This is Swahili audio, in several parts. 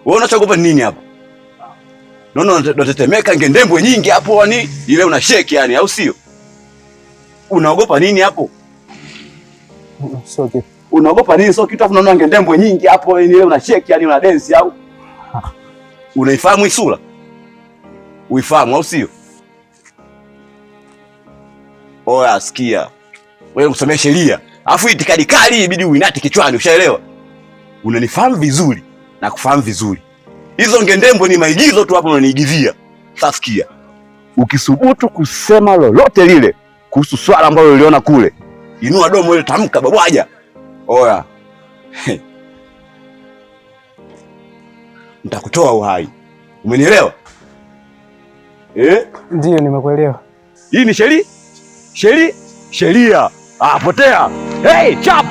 Wewe unachogopa nini hapo? Naona unatetemeka ngendembwe nyingi hapo yani ile una shake yani au sio? Unaogopa nini hapo? Sio kitu. Unaogopa nini? Sio kitu, afu unaona ngendembwe nyingi hapo yani ile una shake yani una dance au? Unaifahamu isura? Uifahamu au sio? Oya sikia. Wewe kusomea sheria. Alafu itikadi kali ibidi uinati kichwani, ushaelewa? Unanifahamu vizuri na kufahamu vizuri. Hizo ngendembo ni maigizo tu hapo unaniigizia. Sasa sikia. Ukisubutu kusema lolote lile kuhusu swala ambalo uliona kule, inua domo ile, tamka babwaja. Oya. Nitakutoa uhai. Umenielewa? Ndio nimekuelewa. Hii ni sheria. Potea. Hey, chap.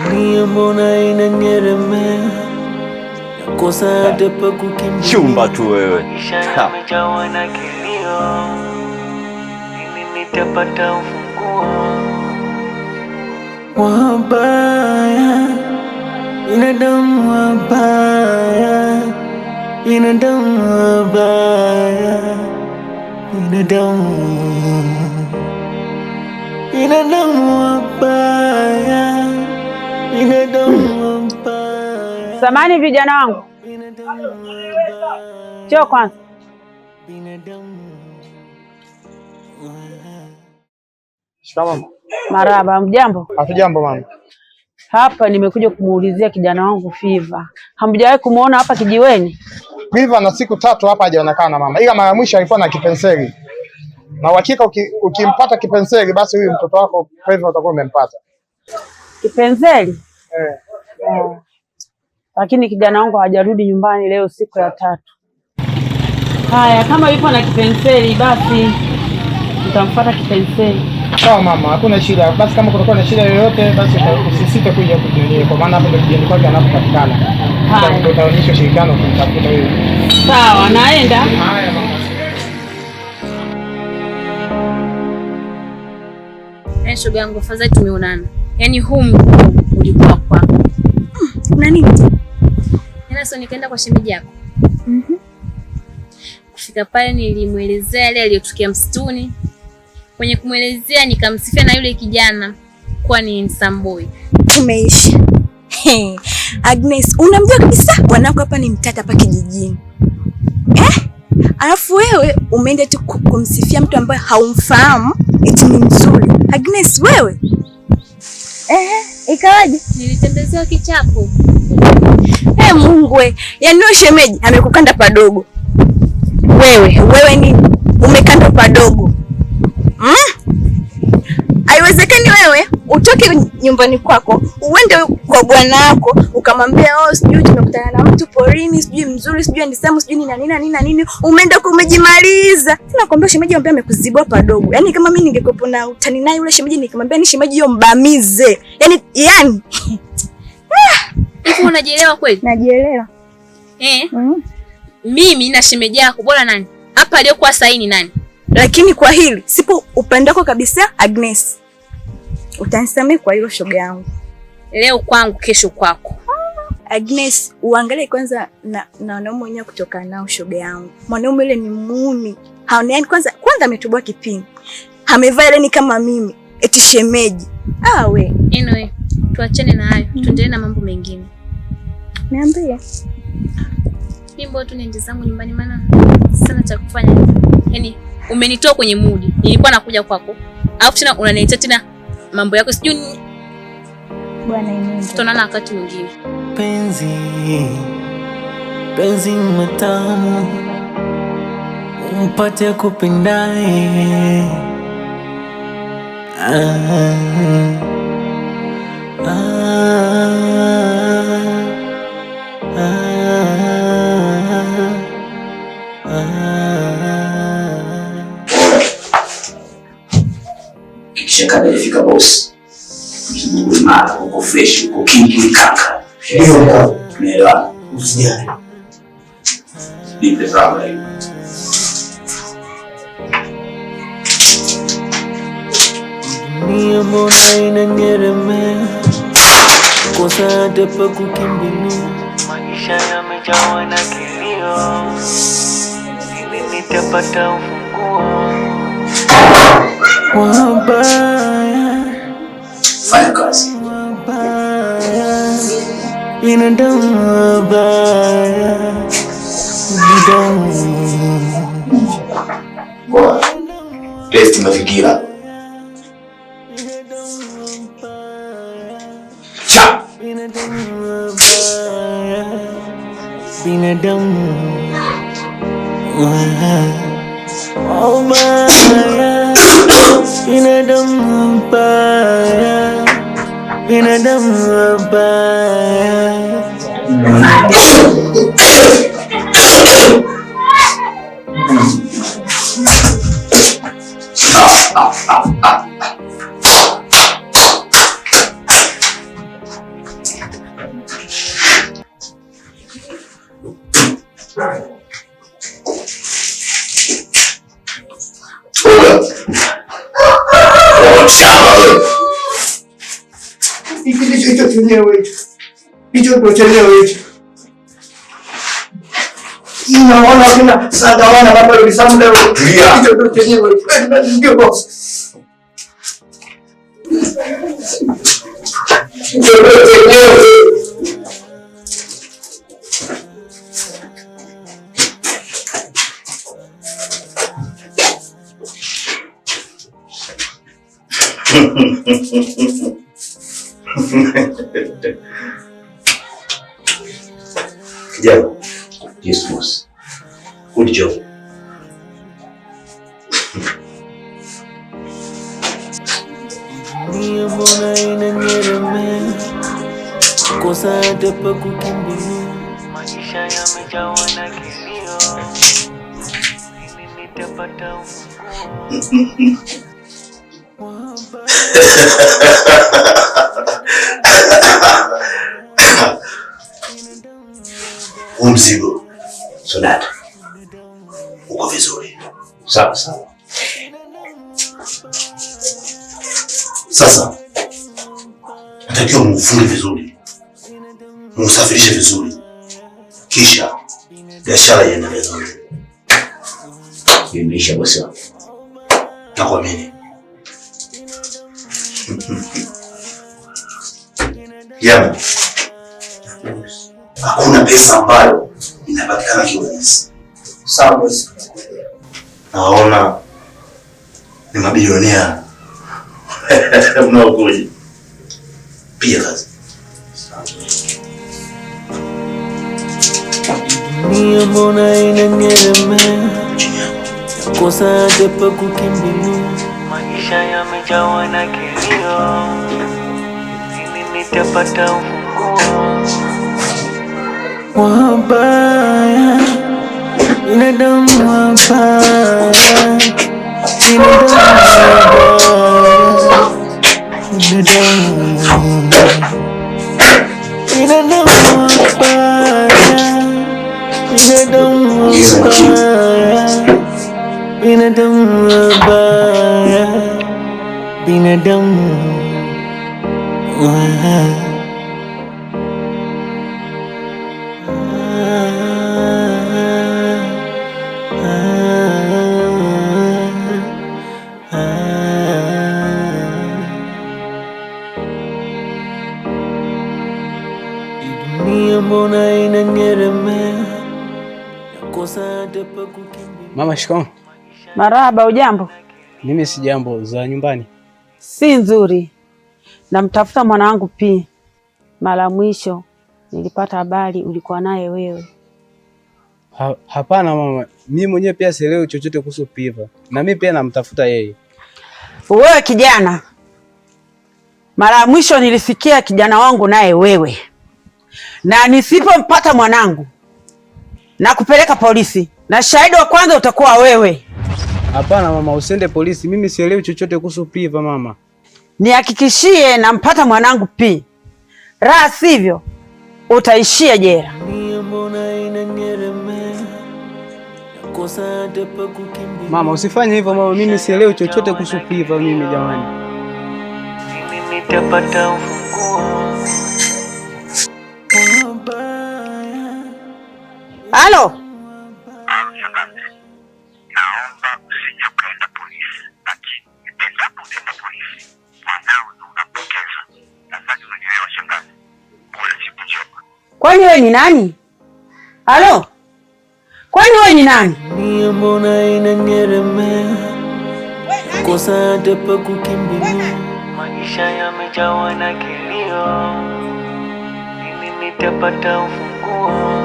Dunia mbona inanyeremea? Nakosa hata pa kukimbia. Chumba tu wewe. Nimejawa na kilio. Lini nitapata ufunguo? Wabaya, binadamu wabaya, binadamu wabaya, binadamu wabaya, binadamu wabaya. Samahani vijana wangu. Njoo kwanza. Shikamoo. Marahaba, mjambo? Hatujambo mama. Hapa nimekuja kumuulizia kijana wangu Fiva. Hamjawahi kumuona hapa kijiweni? Fiva na siku 3 hapa hajaonekana mama. Ila mara mwisho alikuwa na kipenseli. Na uhakika ukimpata kipenseli basi huyu mtoto wako Fiva utakuwa umempata. Kipenseli? Lakini kijana wangu hajarudi nyumbani leo siku ya 3. Haya, kama yupo na kipenseli basi nitamfuata kipenseli. Sawa mama, hakuna shida. Basi kama kutakuwa na shida yoyote basi usisite kuja kujioni, kwa maana hapo ndio kijana kwake anapopatikana. Haya. Tutaonyesha ushirikiano kumtafuta wewe. Sawa, naenda. Haya mama. Shoga yangu, afadhali tumeonana. Yaani huu mguu ulikuwa kwako. Una nini? Sasa nikaenda kwa shemeji yako. Kufika pale nilimuelezea yale aliyotukia msituni. Kwenye kumwelezea nikamsifia na yule kijana kwa ni Samboy. Umeisha. Agnes, unamjua kabisa bwanako hapa ni mtata hapa kijijini. Alafu wewe umeenda tu kumsifia mtu ambaye haumfahamu eti ni mzuri. Agnes wewe? Ikawaje? Nilitembezewa kichapo. Mungu we. Yaani wewe shemeji amekukanda padogo. Wewe ni umekanda padogo. Haiwezekani wewe utoke nyumbani kwako uende kwa bwana wako ukamwambia sijui tumekutana na mtu porini, sijui mzuri, sijui andisamu, sijui nini. Umeenda kumejimaliza. Nakwambia shemeji ambaye amekuzibua padogo. Yaani kama mimi ningekuwa na utani naye yule shemeji nikamwambia ni shemeji hiyo mbamize. Yaani hivi unajielewa kweli? Najielewa. Mimi na shemeji yako bora nani? Hapa aliyokuwa saini nani? Lakini kwa hili sipo upande wako kabisa Agnes. Utanisamehe kwa hilo shoga yangu. Leo kwangu kesho kwako. Agnes, uangalie kwanza na wanaume wenyewe kutoka nao shoga yangu. Mwanaume yule ni muuni. Haonani kwanza ametoboa kipini. Amevaa ile ni kama mimi. Eti shemeji. We. Anyway, tuachane na hayo. Tuendelee na mambo mengine. Niambie. Mimi tu niende zangu nyumbani maana sana cha kufanya. Yaani umenitoa kwenye mood. Nilikuwa nakuja kwako. Alafu tena unaniletea tena mambo yako sijui. Bwana yeye. Tutaonana wakati mwingine. Penzi matamu umpate kupendaye. Shaka nilifika boss. Mzungu imara, uko fresh, uko kingi kaka. Ndio, tunaelewana. Usijali. Nipe drama hiyo. Dunia mbona inanyeremea? Kosa hata pa kukimbilia. maisha yamejawa na kilio, ili nitapata ufunguo. Wabaya, fanya kazi. wabaya, binadamu wabaya, binadamu. Poa. Test mafikira. Cha. Binadamu wabaya, binadamu wabaya, binadamu wabaya, binadamu wabaya. Hicho chenyewe hicho. Inaona kuna sadawana baba ulisamda wewe. Hicho chenyewe. Ndio boss. Hicho chenyewe. Kijana, yes boss. Good job. Dunia mbona inanyeremea, kosa hata pa kukimbilia, maisha yamejawa na kilio, ili nitapata ufunguo. Mzigo. Sonata. Uko vizuri. Sawa sawa. Sasa natakiwa mfunge vizuri, msafirishe vizuri, kisha biashara iendelee vizuri. Imeisha bosi wangu. Nakuamini. Yaani hakuna pesa ambayo inapatikana kiurahisi. Sawa bosi. Naona ni mabilionea mnaokuja. Pia kazi. Dunia mbona inanyeremea, kosa hata pa kukimbilia, maisha yamejawa na kilio, ili nitapata ufunguo. Wabaya, binadamu wabaya, binadamu wabaya, binadamu wabaya, binadamu wabaya, binadamu wabaya, binadamu wabaya. Mbona inanyeremea, kosa hata pa kukimbilia. Mama, shikamoo. Marahaba, ujambo? Mimi si jambo, za nyumbani si nzuri. Namtafuta mwanangu P. Mara mwisho nilipata habari ulikuwa naye wewe. Hapana mama, mimi mwenyewe pia sielewi chochote kuhusu Piva, na mimi pia namtafuta yeye. Wewe kijana, mara mwisho nilisikia kijana wangu naye wewe, na nisipompata mwanangu na kupeleka polisi, na shahidi wa kwanza utakuwa wewe. Hapana mama, usiende polisi, mimi sielewi chochote kuhusu Piva mama. Nihakikishie nampata mwanangu P, la sivyo utaishia jela. Mama, usifanye hivyo mama, mimi sielewi chochote kuhusu Piva mimi jamani. Nitapata ufunguo. Halo. Shangazi, naomba usije ukaenda polisi, lakini endapo utaenda polisi, mwanao ndo unampoteza. Nadhani unanielewa shangazi. Pole, siku njema. Kwani wewe ni nani? Halo? Kwani wewe ni nani? Dunia mbona inanyeremea, kosa hata pa kukimbilia. Maisha yamejawa na kilio, lini nitapata ufunguo?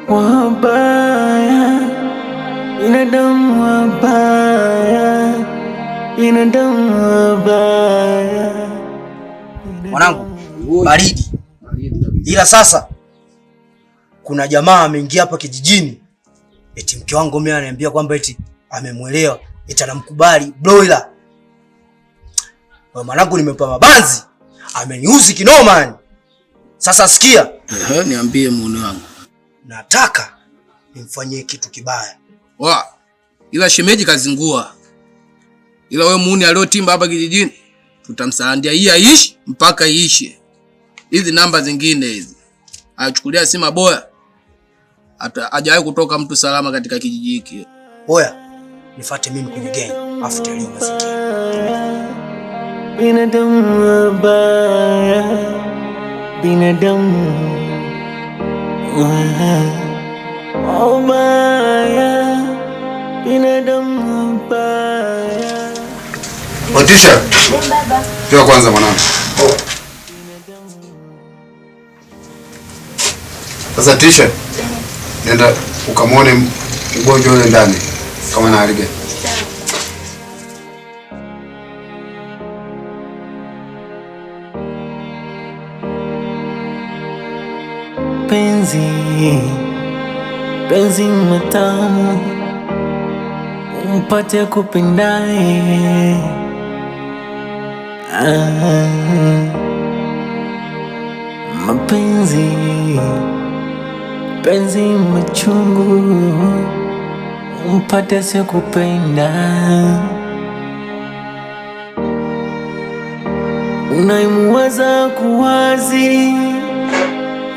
Wabaya, binadamu wabaya, binadamu wabaya. Mwanangu, baridi. Ila sasa kuna jamaa ameingia hapa kijijini, eti mke wangu mimi ananiambia kwamba eti amemwelewa, eti anamkubali broiler. Kwa mwanangu nimepa mabanzi, ameniuzi kinoma yani. Sasa sikia. Niambie muone wangu. Nataka nimfanyie kitu kibaya. Ila shemeji kazingua. Ila wewe muuni aliotimba hapa kijijini, tutamsaandia hii aishi mpaka iishe. Hizi namba zingine hizi achukulia si maboya, hajawahi kutoka mtu salama katika kijiji hiki. Boya, nifuate mimi kwenye gang, afu tuelewe mazingira. Binadamu wabaya, binadamu wabaya, binadamu wabaya. Otisha. Njoo kwanza mwanangu. Sasa Tisha, nenda ukamwone mgonjwa yule ndani kama na hali gani. Penzi matamu umpate kupendaye. Penzi machungu umpate sikupenda. Unaimuwaza kuwazi,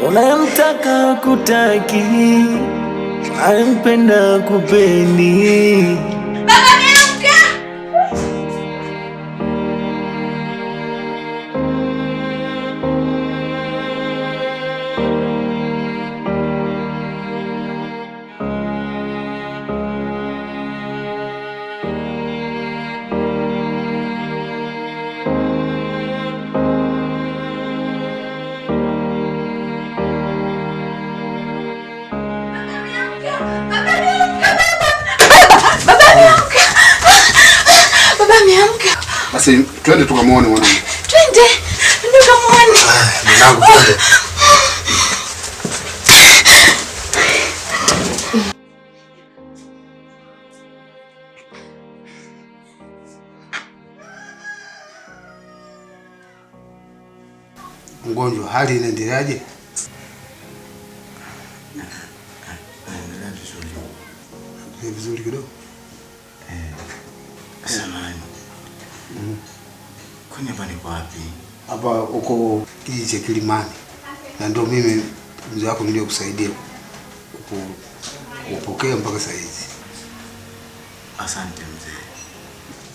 unamtaka kutaki, unempenda kupendi. Baba niamka! Basi twende tukamwone mwanangu. Twende tukamwone. Mwanangu twende. Mgonjwa, hali inaendeleaje? Vizuri kidogo. Samahani. Kwani hapa ni wapi? Hapa uko kijiji cha Kilimani. Na ndio mimi mzee wako nilio kusaidia kupokea mpaka saa hizi. Asante mzee.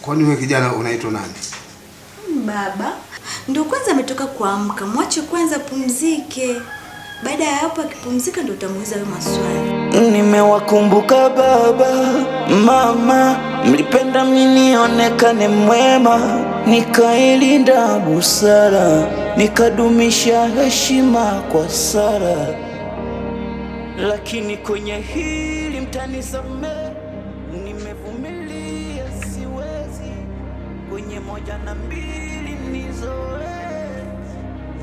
Kwani wewe kijana unaitwa nani? Baba, ndio kwanza ametoka kuamka. Mwache kwanza pumzike. Baada ya hapo akipumzika ndio utamuuliza wewe maswali. Nimewakumbuka baba, mama, mlipenda mimi nionekane mwema, nikailinda busara, nikadumisha heshima kwa Sara. Lakini kwenye hili mtanisamehe, nimevumilia siwezi, kwenye 1 na 2 nizoe,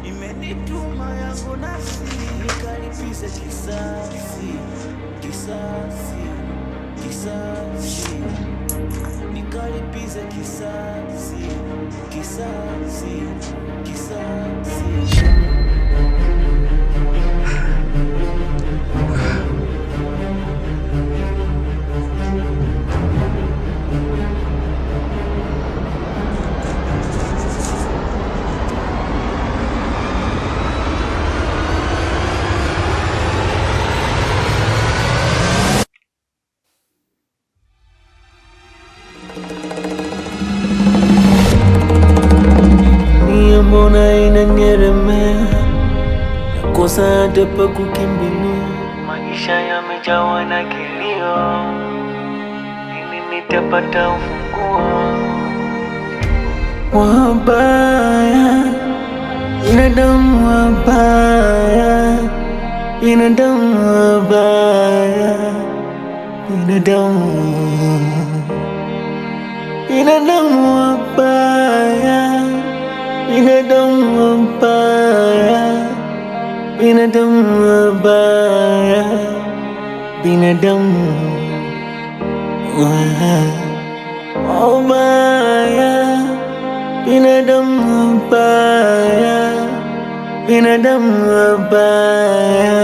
imenituma yangu nafsi, nikalipize kisasi, kisasi, kisasi, nikalipize kisasi, kisasi, kisasi. tafuta pa kukimbilia, maisha yamejawa na kilio, lini nitapata ufunguo? Wabaya, binadamu wabaya, binadamu wabaya, binadamu wabaya, binadamu wabaya, binadamu wabaya, binadamu wabaya, binadamu wabaya, binadamu wabaya.